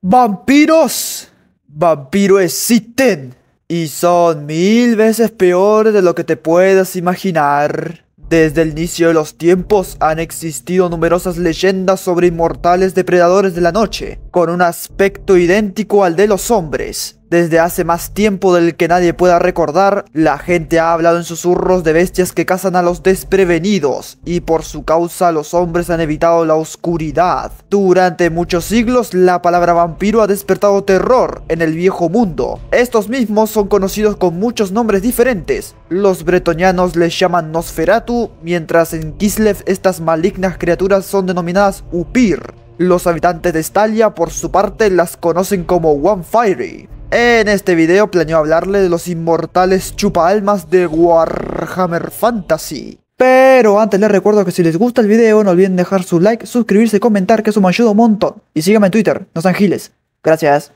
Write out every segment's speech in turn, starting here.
¡Vampiros! Vampiros existen y son 1000 veces peores de lo que te puedas imaginar. Desde el inicio de los tiempos han existido numerosas leyendas sobre inmortales depredadores de la noche, con un aspecto idéntico al de los hombres. Desde hace más tiempo del que nadie pueda recordar, la gente ha hablado en susurros de bestias que cazan a los desprevenidos, y por su causa los hombres han evitado la oscuridad. Durante muchos siglos, la palabra vampiro ha despertado terror en el viejo mundo. Estos mismos son conocidos con muchos nombres diferentes. Los bretonianos les llaman Nosferatu, mientras en Kislev estas malignas criaturas son denominadas Upir. Los habitantes de Stalia, por su parte, las conocen como Vampiri. En este video planeo hablarle de los inmortales chupaalmas de Warhammer Fantasy. Pero antes les recuerdo que si les gusta el video no olviden dejar su like, suscribirse y comentar, que eso me ayuda un montón. Y síganme en Twitter, no sean giles. Gracias.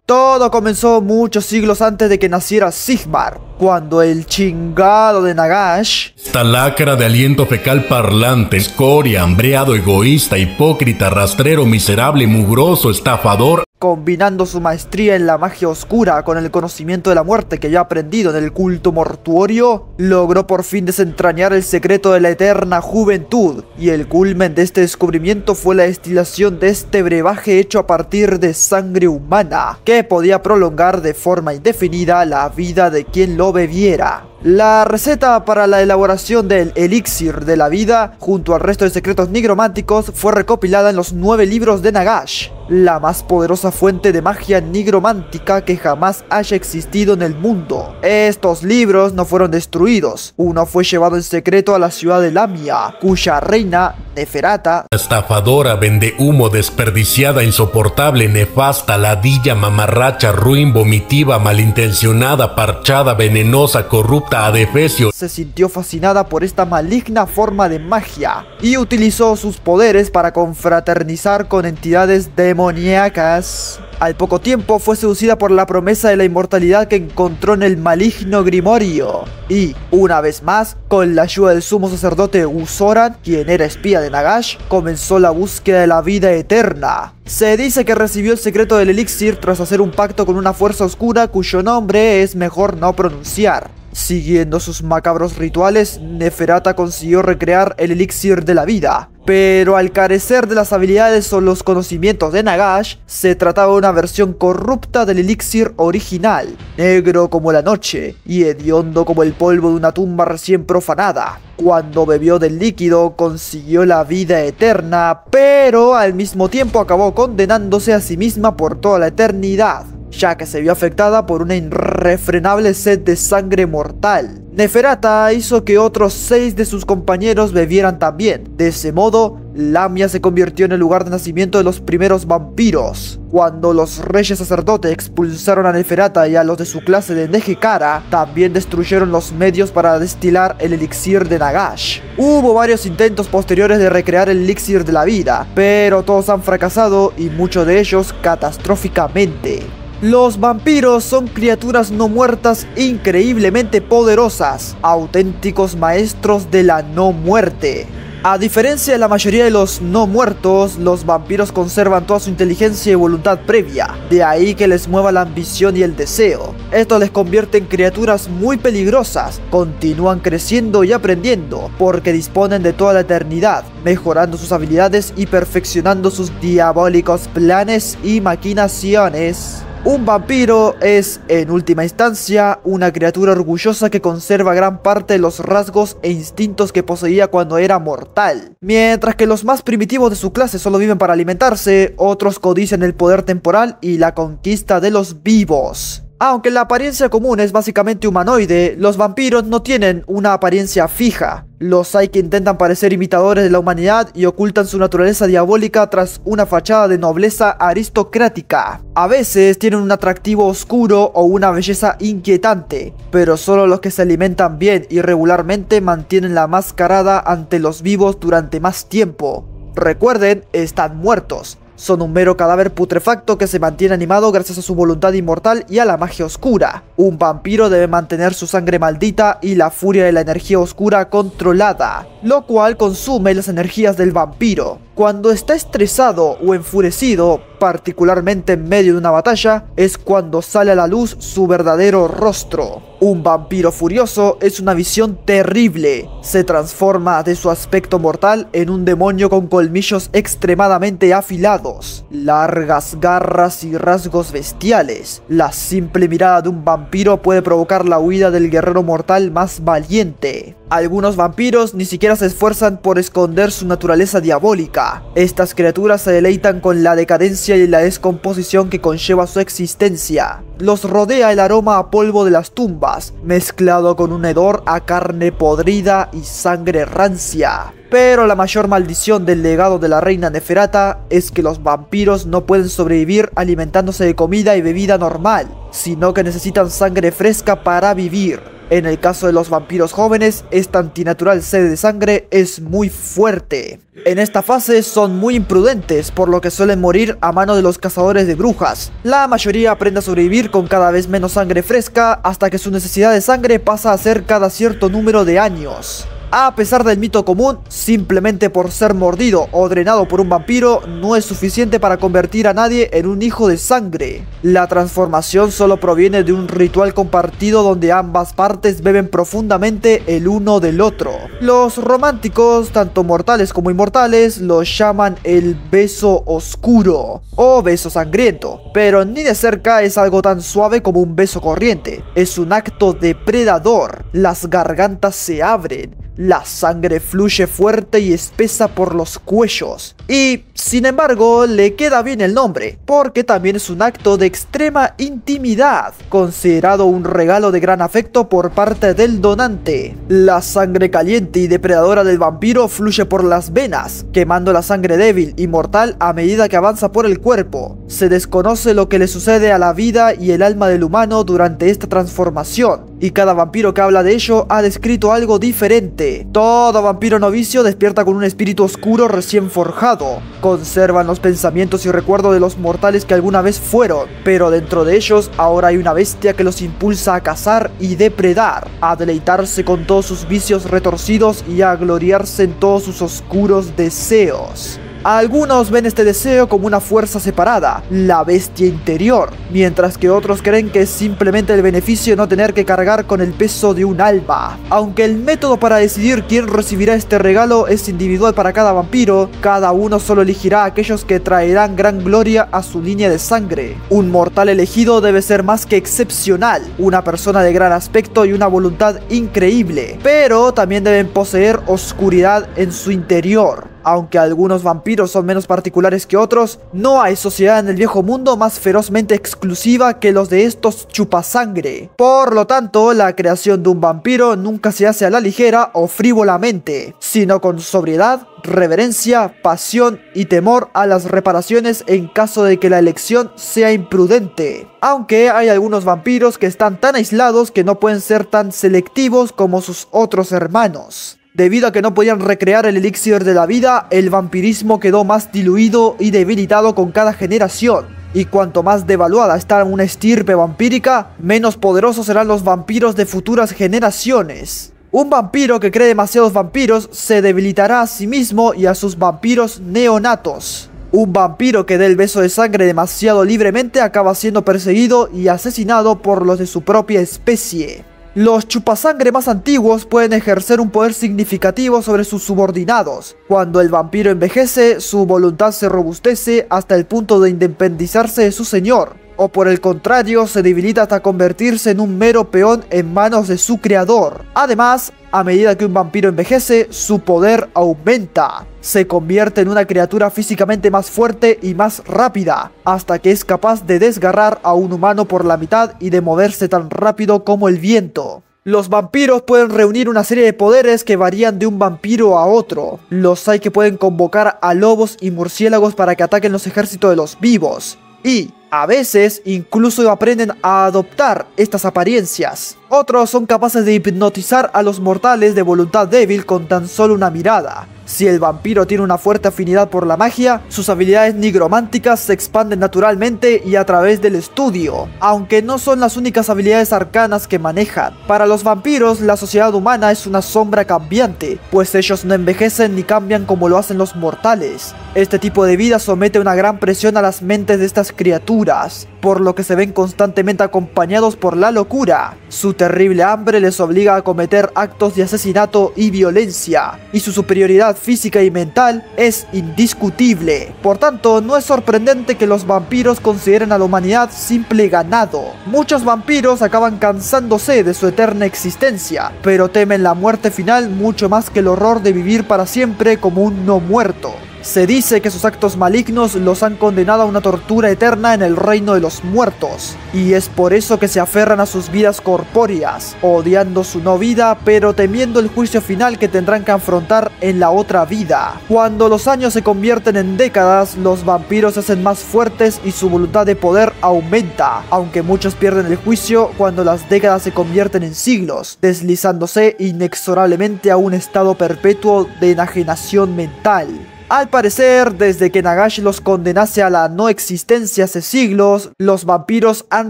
Todo comenzó muchos siglos antes de que naciera Sigmar, cuando el chingado de Nagash, esta lacra de aliento fecal parlante, escoria, hambreado, egoísta, hipócrita, rastrero, miserable, mugroso, estafador, combinando su maestría en la magia oscura con el conocimiento de la muerte que había aprendido en el culto mortuorio, logró por fin desentrañar el secreto de la eterna juventud, y el culmen de este descubrimiento fue la destilación de este brebaje hecho a partir de sangre humana, que podía prolongar de forma indefinida la vida de quien lo bebiera. La receta para la elaboración del elixir de la vida, junto al resto de secretos nigrománticos, fue recopilada en los 9 libros de Nagash, la más poderosa fuente de magia nigromántica que jamás haya existido en el mundo. Estos libros no fueron destruidos. Uno fue llevado en secreto a la ciudad de Lamia, cuya reina, Neferata, estafadora, vendehumo, desperdiciada, insoportable, nefasta, ladilla, mamarracha, ruin, vomitiva, malintencionada, parchada, venenosa, corrupta, adefesio, se sintió fascinada por esta maligna forma de magia y utilizó sus poderes para confraternizar con entidades demoníacas. Al poco tiempo fue seducida por la promesa de la inmortalidad que encontró en el maligno Grimorio. Y, una vez más, con la ayuda del sumo sacerdote Usoran, quien era espía de Nagash, comenzó la búsqueda de la vida eterna. Se dice que recibió el secreto del elixir tras hacer un pacto con una fuerza oscura cuyo nombre es mejor no pronunciar. Siguiendo sus macabros rituales, Neferata consiguió recrear el elixir de la vida. Pero al carecer de las habilidades o los conocimientos de Nagash, se trataba de una versión corrupta del elixir original, negro como la noche y hediondo como el polvo de una tumba recién profanada. Cuando bebió del líquido, consiguió la vida eterna, pero al mismo tiempo acabó condenándose a sí misma por toda la eternidad, ya que se vio afectada por una irrefrenable sed de sangre mortal. Neferata hizo que otros 6 de sus compañeros bebieran también. De ese modo, Lamia se convirtió en el lugar de nacimiento de los primeros vampiros. Cuando los reyes sacerdotes expulsaron a Neferata y a los de su clase de Nehekhara, también destruyeron los medios para destilar el elixir de Nagash. Hubo varios intentos posteriores de recrear el elixir de la vida, pero todos han fracasado y muchos de ellos catastróficamente. Los vampiros son criaturas no muertas increíblemente poderosas, auténticos maestros de la no muerte. A diferencia de la mayoría de los no muertos, los vampiros conservan toda su inteligencia y voluntad previa, de ahí que les mueva la ambición y el deseo. Esto les convierte en criaturas muy peligrosas, continúan creciendo y aprendiendo, porque disponen de toda la eternidad, mejorando sus habilidades y perfeccionando sus diabólicos planes y maquinaciones. Un vampiro es, en última instancia, una criatura orgullosa que conserva gran parte de los rasgos e instintos que poseía cuando era mortal. Mientras que los más primitivos de su clase solo viven para alimentarse, otros codician el poder temporal y la conquista de los vivos. Aunque la apariencia común es básicamente humanoide, los vampiros no tienen una apariencia fija. Los hay que intentan parecer imitadores de la humanidad y ocultan su naturaleza diabólica tras una fachada de nobleza aristocrática. A veces tienen un atractivo oscuro o una belleza inquietante, pero solo los que se alimentan bien y regularmente mantienen la mascarada ante los vivos durante más tiempo. Recuerden, están muertos. son un mero cadáver putrefacto que se mantiene animado gracias a su voluntad inmortal y a la magia oscura. Un vampiro debe mantener su sangre maldita y la furia de la energía oscura controlada, lo cual consume las energías del vampiro. Cuando está estresado o enfurecido, particularmente en medio de una batalla, es cuando sale a la luz su verdadero rostro. Un vampiro furioso es una visión terrible. Se transforma de su aspecto mortal en un demonio con colmillos extremadamente afilados, largas garras y rasgos bestiales. La simple mirada de un vampiro puede provocar la huida del guerrero mortal más valiente. Algunos vampiros ni siquiera se esfuerzan por esconder su naturaleza diabólica. Estas criaturas se deleitan con la decadencia y la descomposición que conlleva su existencia. Los rodea el aroma a polvo de las tumbas, mezclado con un hedor a carne podrida y sangre rancia. Pero la mayor maldición del legado de la reina Neferata es que los vampiros no pueden sobrevivir alimentándose de comida y bebida normal, sino que necesitan sangre fresca para vivir. En el caso de los vampiros jóvenes, esta antinatural sed de sangre es muy fuerte. En esta fase son muy imprudentes, por lo que suelen morir a mano de los cazadores de brujas. La mayoría aprende a sobrevivir con cada vez menos sangre fresca, hasta que su necesidad de sangre pasa a ser cada cierto número de años. A pesar del mito común, simplemente por ser mordido o drenado por un vampiro no es suficiente para convertir a nadie en un hijo de sangre. La transformación solo proviene de un ritual compartido donde ambas partes beben profundamente el uno del otro. Los románticos, tanto mortales como inmortales, lo llaman el beso oscuro o beso sangriento, pero ni de cerca es algo tan suave como un beso corriente. Es un acto depredador. Las gargantas se abren, la sangre fluye fuerte y espesa por los cuellos. Y, sin embargo, le queda bien el nombre, porque también es un acto de extrema intimidad, considerado un regalo de gran afecto por parte del donante. La sangre caliente y depredadora del vampiro fluye por las venas, quemando la sangre débil y mortal a medida que avanza por el cuerpo. Se desconoce lo que le sucede a la vida y el alma del humano durante esta transformación, y cada vampiro que habla de ello ha descrito algo diferente. Todo vampiro novicio despierta con un espíritu oscuro recién forjado. Conservan los pensamientos y recuerdos de los mortales que alguna vez fueron, pero dentro de ellos ahora hay una bestia que los impulsa a cazar y depredar, a deleitarse con todos sus vicios retorcidos y a gloriarse en todos sus oscuros deseos. Algunos ven este deseo como una fuerza separada, la bestia interior, mientras que otros creen que es simplemente el beneficio de no tener que cargar con el peso de un alma. Aunque el método para decidir quién recibirá este regalo es individual para cada vampiro, cada uno solo elegirá a aquellos que traerán gran gloria a su línea de sangre. Un mortal elegido debe ser más que excepcional, una persona de gran aspecto y una voluntad increíble, pero también deben poseer oscuridad en su interior. Aunque algunos vampiros son menos particulares que otros, no hay sociedad en el viejo mundo más ferozmente exclusiva que los de estos chupasangre. Por lo tanto, la creación de un vampiro nunca se hace a la ligera o frívolamente, sino con sobriedad, reverencia, pasión y temor a las reparaciones en caso de que la elección sea imprudente. Aunque hay algunos vampiros que están tan aislados que no pueden ser tan selectivos como sus otros hermanos. Debido a que no podían recrear el elixir de la vida, el vampirismo quedó más diluido y debilitado con cada generación. Y cuanto más devaluada está una estirpe vampírica, menos poderosos serán los vampiros de futuras generaciones. Un vampiro que cree demasiados vampiros se debilitará a sí mismo y a sus vampiros neonatos. Un vampiro que dé el beso de sangre demasiado libremente acaba siendo perseguido y asesinado por los de su propia especie. Los chupasangre más antiguos pueden ejercer un poder significativo sobre sus subordinados. Cuando el vampiro envejece, su voluntad se robustece hasta el punto de independizarse de su señor, o por el contrario, se debilita hasta convertirse en un mero peón en manos de su creador. Además, a medida que un vampiro envejece, su poder aumenta. Se convierte en una criatura físicamente más fuerte y más rápida, hasta que es capaz de desgarrar a un humano por la mitad y de moverse tan rápido como el viento. Los vampiros pueden reunir una serie de poderes que varían de un vampiro a otro. Los hay que pueden convocar a lobos y murciélagos para que ataquen los ejércitos de los vivos. Y, a veces, incluso aprenden a adoptar estas apariencias. Otros son capaces de hipnotizar a los mortales de voluntad débil con tan solo una mirada. Si el vampiro tiene una fuerte afinidad por la magia, sus habilidades nigrománticas se expanden naturalmente y a través del estudio, aunque no son las únicas habilidades arcanas que manejan. Para los vampiros, la sociedad humana es una sombra cambiante, pues ellos no envejecen ni cambian como lo hacen los mortales. Este tipo de vida somete una gran presión a las mentes de estas criaturas, por lo que se ven constantemente acompañados por la locura. Su terrible hambre les obliga a cometer actos de asesinato y violencia, y su superioridad física y mental es indiscutible. Por tanto, no es sorprendente que los vampiros consideren a la humanidad simple ganado. Muchos vampiros acaban cansándose de su eterna existencia, pero temen la muerte final mucho más que el horror de vivir para siempre como un no muerto. Se dice que sus actos malignos los han condenado a una tortura eterna en el reino de los muertos, y es por eso que se aferran a sus vidas corpóreas, odiando su no vida, pero temiendo el juicio final que tendrán que afrontar en la otra vida. Cuando los años se convierten en décadas, los vampiros se hacen más fuertes y su voluntad de poder aumenta, aunque muchos pierden el juicio cuando las décadas se convierten en siglos, deslizándose inexorablemente a un estado perpetuo de enajenación mental. Al parecer, desde que Nagash los condenase a la no existencia hace siglos, los vampiros han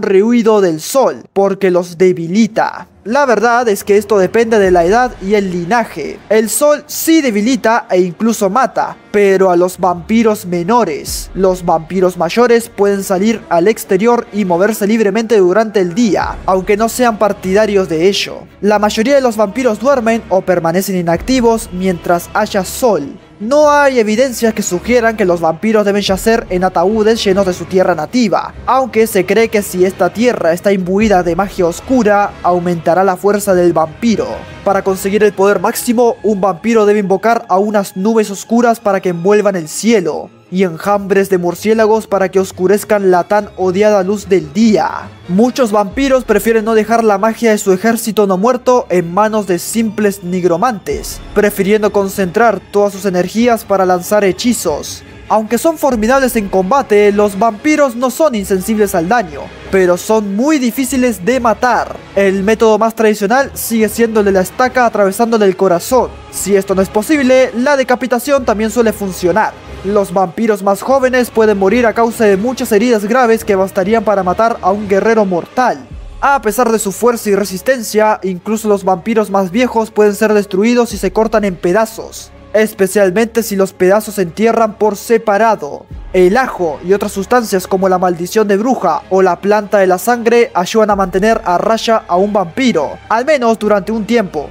rehuido del sol, porque los debilita. La verdad es que esto depende de la edad y el linaje. El sol sí debilita e incluso mata, pero a los vampiros menores. Los vampiros mayores pueden salir al exterior y moverse libremente durante el día, aunque no sean partidarios de ello. La mayoría de los vampiros duermen o permanecen inactivos mientras haya sol. No hay evidencias que sugieran que los vampiros deben yacer en ataúdes llenos de su tierra nativa, aunque se cree que si esta tierra está imbuida de magia oscura, aumentará la fuerza del vampiro. Para conseguir el poder máximo, un vampiro debe invocar a unas nubes oscuras para que envuelvan el cielo, y enjambres de murciélagos para que oscurezcan la tan odiada luz del día. Muchos vampiros prefieren no dejar la magia de su ejército no muerto en manos de simples nigromantes, prefiriendo concentrar todas sus energías para lanzar hechizos. Aunque son formidables en combate, los vampiros no son insensibles al daño, pero son muy difíciles de matar. El método más tradicional sigue siendo el de la estaca atravesándole el corazón. Si esto no es posible, la decapitación también suele funcionar. Los vampiros más jóvenes pueden morir a causa de muchas heridas graves que bastarían para matar a un guerrero mortal. A pesar de su fuerza y resistencia, incluso los vampiros más viejos pueden ser destruidos si se cortan en pedazos, especialmente si los pedazos se entierran por separado. El ajo y otras sustancias como la maldición de bruja o la planta de la sangre ayudan a mantener a raya a un vampiro, al menos durante un tiempo.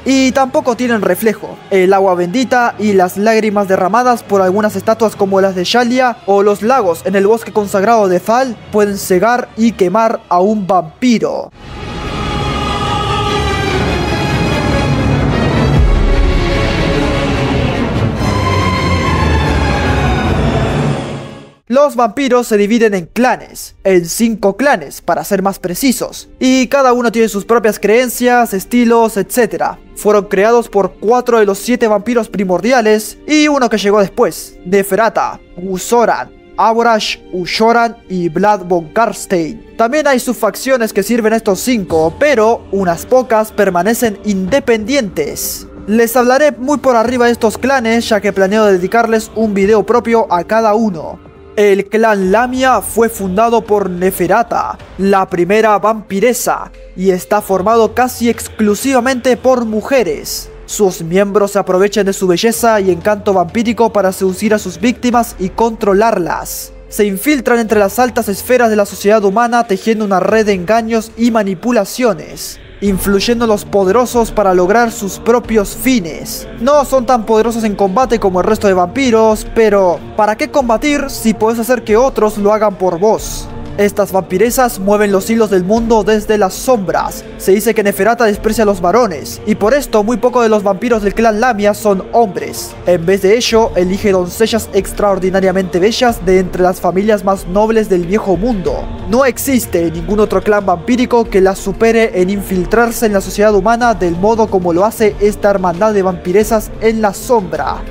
Y tampoco tienen reflejo. El agua bendita y las lágrimas derramadas por algunas estatuas como las de Shalia o los lagos en el bosque consagrado de Thal pueden cegar y quemar a un vampiro. Los vampiros se dividen en clanes, en 5 clanes para ser más precisos, y cada uno tiene sus propias creencias, estilos, etc. Fueron creados por 4 de los 7 vampiros primordiales y uno que llegó después: Neferata, Usoran, Aborash, Ushoran y Vlad von Karstein. También hay subfacciones que sirven a estos 5, pero unas pocas permanecen independientes. Les hablaré muy por arriba de estos clanes, ya que planeo dedicarles un video propio a cada uno. El clan Lamia fue fundado por Neferata, la primera vampiresa, y está formado casi exclusivamente por mujeres. Sus miembros se aprovechan de su belleza y encanto vampírico para seducir a sus víctimas y controlarlas. Se infiltran entre las altas esferas de la sociedad humana tejiendo una red de engaños y manipulaciones, influyendo en los poderosos para lograr sus propios fines. No son tan poderosos en combate como el resto de vampiros, pero ¿para qué combatir si puedes hacer que otros lo hagan por vos? Estas vampiresas mueven los hilos del mundo desde las sombras. Se dice que Neferata desprecia a los varones, y por esto muy pocos de los vampiros del clan Lamia son hombres. En vez de ello, elige doncellas extraordinariamente bellas de entre las familias más nobles del viejo mundo. No existe ningún otro clan vampírico que las supere en infiltrarse en la sociedad humana del modo como lo hace esta hermandad de vampiresas en la sombra.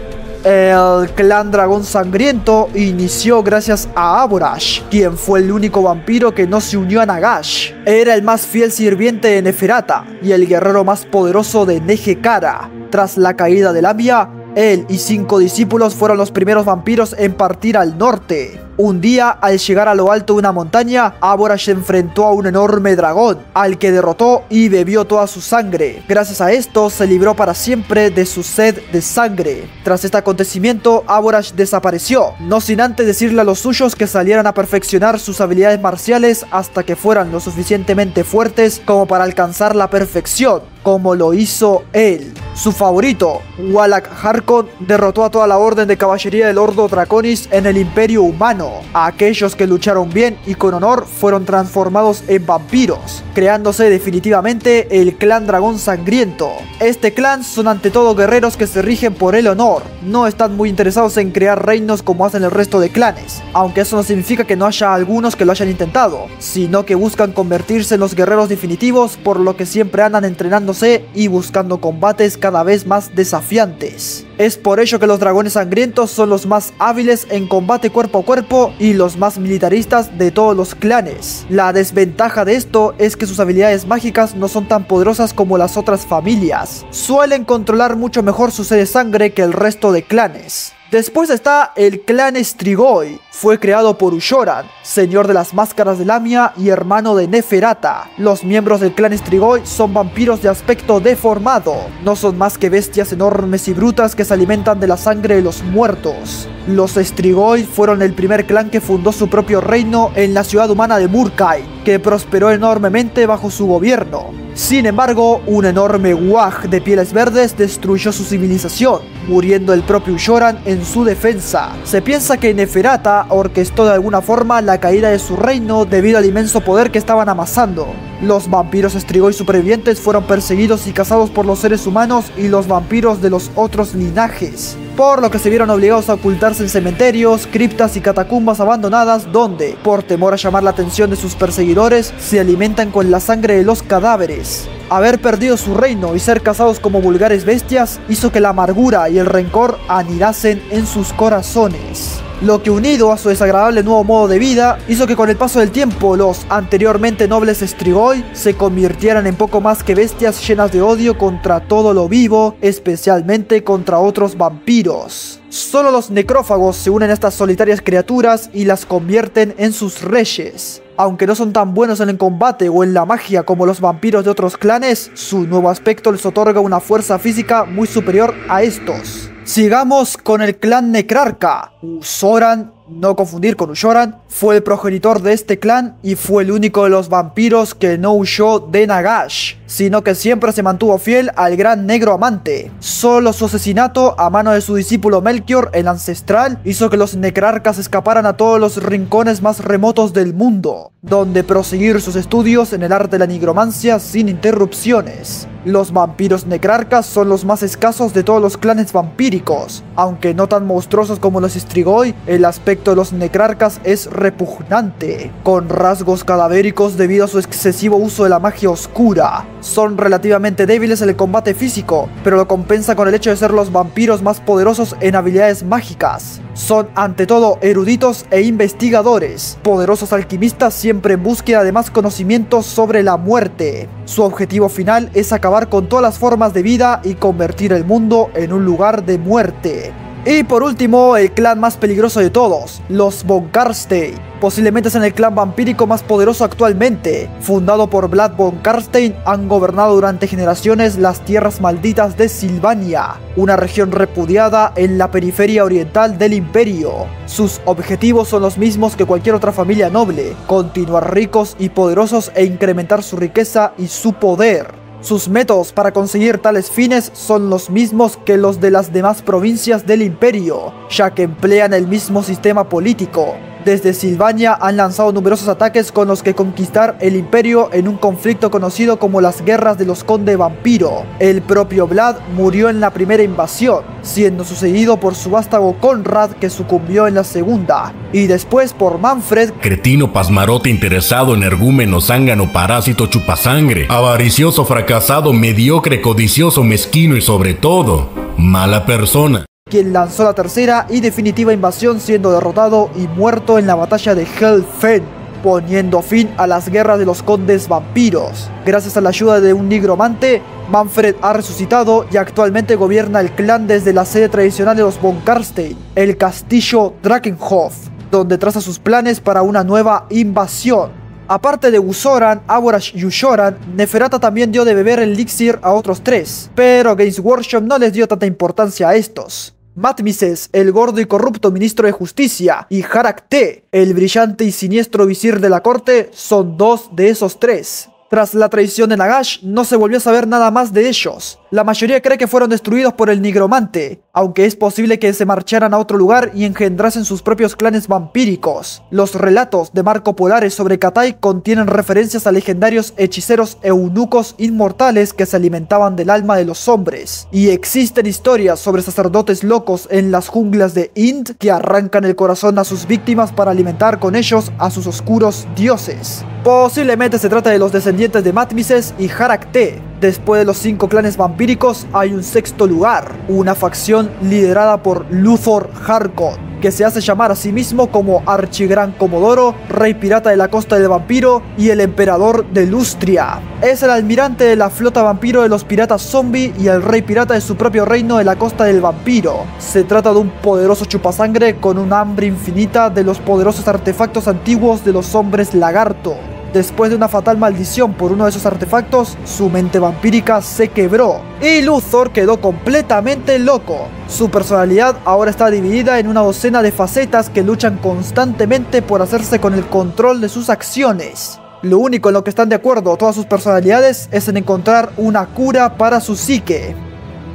El clan Dragón Sangriento inició gracias a Aborash, quien fue el único vampiro que no se unió a Nagash. Era el más fiel sirviente de Neferata y el guerrero más poderoso de Nehekhara. Tras la caída de Lamia, él y 5 discípulos fueron los primeros vampiros en partir al norte. Un día, al llegar a lo alto de una montaña, Aborash se enfrentó a un enorme dragón, al que derrotó y bebió toda su sangre. Gracias a esto, se libró para siempre de su sed de sangre. Tras este acontecimiento, Aborash desapareció, no sin antes decirle a los suyos que salieran a perfeccionar sus habilidades marciales hasta que fueran lo suficientemente fuertes como para alcanzar la perfección, como lo hizo él. Su favorito, Wallach Harkon, derrotó a toda la orden de caballería del Ordo Draconis en el Imperio Humano. Aquellos que lucharon bien y con honor fueron transformados en vampiros, creándose definitivamente el clan Dragón Sangriento. Este clan son ante todo guerreros que se rigen por el honor. No están muy interesados en crear reinos como hacen el resto de clanes, aunque eso no significa que no haya algunos que lo hayan intentado, sino que buscan convertirse en los guerreros definitivos, por lo que siempre andan entrenándose y buscando combates cada vez más desafiantes. Es por ello que los dragones sangrientos son los más hábiles en combate cuerpo a cuerpo y los más militaristas de todos los clanes. La desventaja de esto es que sus habilidades mágicas no son tan poderosas como las otras familias. Suelen controlar mucho mejor su sed de sangre que el resto de clanes. Después está el clan Strigoi. Fue creado por Ushoran, señor de las máscaras de Lamia y hermano de Neferata. Los miembros del clan Strigoi son vampiros de aspecto deformado. No son más que bestias enormes y brutas que se alimentan de la sangre de los muertos. Los Strigoi fueron el primer clan que fundó su propio reino en la ciudad humana de Murkhaim, que prosperó enormemente bajo su gobierno. Sin embargo, un enorme Wag de pieles verdes destruyó su civilización, muriendo el propio Ushoran en su defensa. Se piensa que Neferata orquestó de alguna forma la caída de su reino debido al inmenso poder que estaban amasando. Los vampiros Strigoi supervivientes fueron perseguidos y cazados por los seres humanos y los vampiros de los otros linajes, por lo que se vieron obligados a ocultarse en cementerios, criptas y catacumbas abandonadas donde, por temor a llamar la atención de sus perseguidores, se alimentan con la sangre de los cadáveres. Haber perdido su reino y ser cazados como vulgares bestias hizo que la amargura y el rencor anidasen en sus corazones. Lo que, unido a su desagradable nuevo modo de vida, hizo que con el paso del tiempo los anteriormente nobles Strigoi se convirtieran en poco más que bestias llenas de odio contra todo lo vivo, especialmente contra otros vampiros. Solo los necrófagos se unen a estas solitarias criaturas y las convierten en sus reyes. Aunque no son tan buenos en el combate o en la magia como los vampiros de otros clanes, su nuevo aspecto les otorga una fuerza física muy superior a estos. Sigamos con el clan Necrarca. Ushoran, no confundir con Ushoran, fue el progenitor de este clan y fue el único de los vampiros que no huyó de Nagash, sino que siempre se mantuvo fiel al gran negro amante. Solo su asesinato a mano de su discípulo Melchior, el ancestral, hizo que los Necrarcas escaparan a todos los rincones más remotos del mundo, donde proseguir sus estudios en el arte de la nigromancia sin interrupciones. Los vampiros necrarcas son los más escasos de todos los clanes vampíricos. Aunque no tan monstruosos como los Strigoi, el aspecto de los necrarcas es repugnante, con rasgos cadavéricos debido a su excesivo uso de la magia oscura. Son relativamente débiles en el combate físico, pero lo compensa con el hecho de ser los vampiros más poderosos en habilidades mágicas. Son ante todo eruditos e investigadores, poderosos alquimistas siempre en búsqueda de más conocimientos sobre la muerte. Su objetivo final es acabar con todas las formas de vida y convertir el mundo en un lugar de muerte. Y por último, el clan más peligroso de todos, los von Karstein. Posiblemente sean el clan vampírico más poderoso actualmente. Fundado por Vlad von Karstein, han gobernado durante generaciones las tierras malditas de Silvania, una región repudiada en la periferia oriental del imperio. Sus objetivos son los mismos que cualquier otra familia noble: continuar ricos y poderosos e incrementar su riqueza y su poder. Sus métodos para conseguir tales fines son los mismos que los de las demás provincias del imperio, ya que emplean el mismo sistema político. Desde Silvania han lanzado numerosos ataques con los que conquistar el imperio en un conflicto conocido como las Guerras de los Conde Vampiro. El propio Vlad murió en la primera invasión, siendo sucedido por su vástago Conrad, que sucumbió en la segunda, y después por Manfred, cretino pasmarote interesado, energúmeno, zángano, parásito, chupasangre, avaricioso, fracasado, mediocre, codicioso, mezquino y sobre todo, mala persona. quien lanzó la tercera y definitiva invasión, siendo derrotado y muerto en la batalla de Helfen, poniendo fin a las guerras de los condes vampiros. Gracias a la ayuda de un nigromante, Manfred ha resucitado y actualmente gobierna el clan desde la sede tradicional de los von Karstein, el castillo Drakenhof, donde traza sus planes para una nueva invasión. Aparte de Usoran, Aborash y Ushoran, Neferata también dio de beber el elixir a otros 3, pero Games Workshop no les dio tanta importancia a estos. Matmises, el gordo y corrupto ministro de justicia, y Harak Te, el brillante y siniestro visir de la corte, son 2 de esos 3. Tras la traición de Nagash, no se volvió a saber nada más de ellos. La mayoría cree que fueron destruidos por el nigromante, aunque es posible que se marcharan a otro lugar y engendrasen sus propios clanes vampíricos. Los relatos de Marco Polares sobre Katai contienen referencias a legendarios hechiceros eunucos inmortales que se alimentaban del alma de los hombres. Y existen historias sobre sacerdotes locos en las junglas de Ind que arrancan el corazón a sus víctimas para alimentar con ellos a sus oscuros dioses. Posiblemente se trata de los descendientes de Matmises y Harak Te. Después de los 5 clanes vampíricos hay un 6º lugar, una facción liderada por Luthor Harkon, que se hace llamar a sí mismo como Archigran Comodoro, rey pirata de la costa del vampiro y el emperador de Lustria. Es el almirante de la flota vampiro de los piratas zombie y el rey pirata de su propio reino de la costa del vampiro. Se trata de un poderoso chupasangre con un hambre infinita de los poderosos artefactos antiguos de los hombres lagarto. Después de una fatal maldición por uno de esos artefactos, su mente vampírica se quebró y Luthor quedó completamente loco. Su personalidad ahora está dividida en una docena de facetas que luchan constantemente por hacerse con el control de sus acciones. Lo único en lo que están de acuerdo todas sus personalidades es en encontrar una cura para su psique.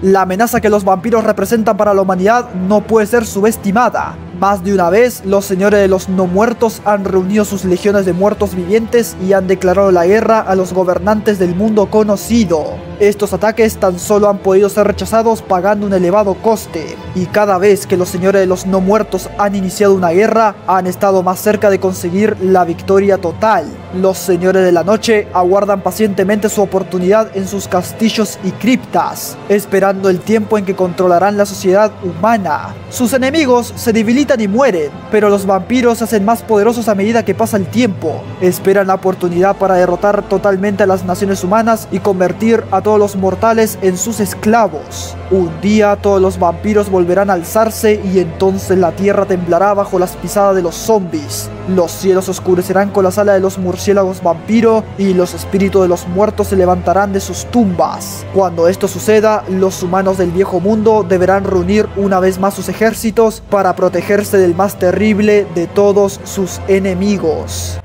La amenaza que los vampiros representan para la humanidad no puede ser subestimada. Más de una vez, los señores de los no muertos han reunido sus legiones de muertos vivientes y han declarado la guerra a los gobernantes del mundo conocido. Estos ataques tan solo han podido ser rechazados pagando un elevado coste, y cada vez que los señores de los no muertos han iniciado una guerra, han estado más cerca de conseguir la victoria total. Los señores de la noche aguardan pacientemente su oportunidad en sus castillos y criptas, esperando el tiempo en que controlarán la sociedad humana. Sus enemigos se debilitan y mueren, pero los vampiros se hacen más poderosos a medida que pasa el tiempo. Esperan la oportunidad para derrotar totalmente a las naciones humanas y convertir a todos los mortales en sus esclavos. Un día todos los vampiros volverán a alzarse y entonces la tierra temblará bajo las pisadas de los zombies. Los cielos oscurecerán con la sala de los murciélagos vampiro y los espíritus de los muertos se levantarán de sus tumbas. Cuando esto suceda, los humanos del viejo mundo deberán reunir una vez más sus ejércitos para protegerse del más terrible de todos sus enemigos.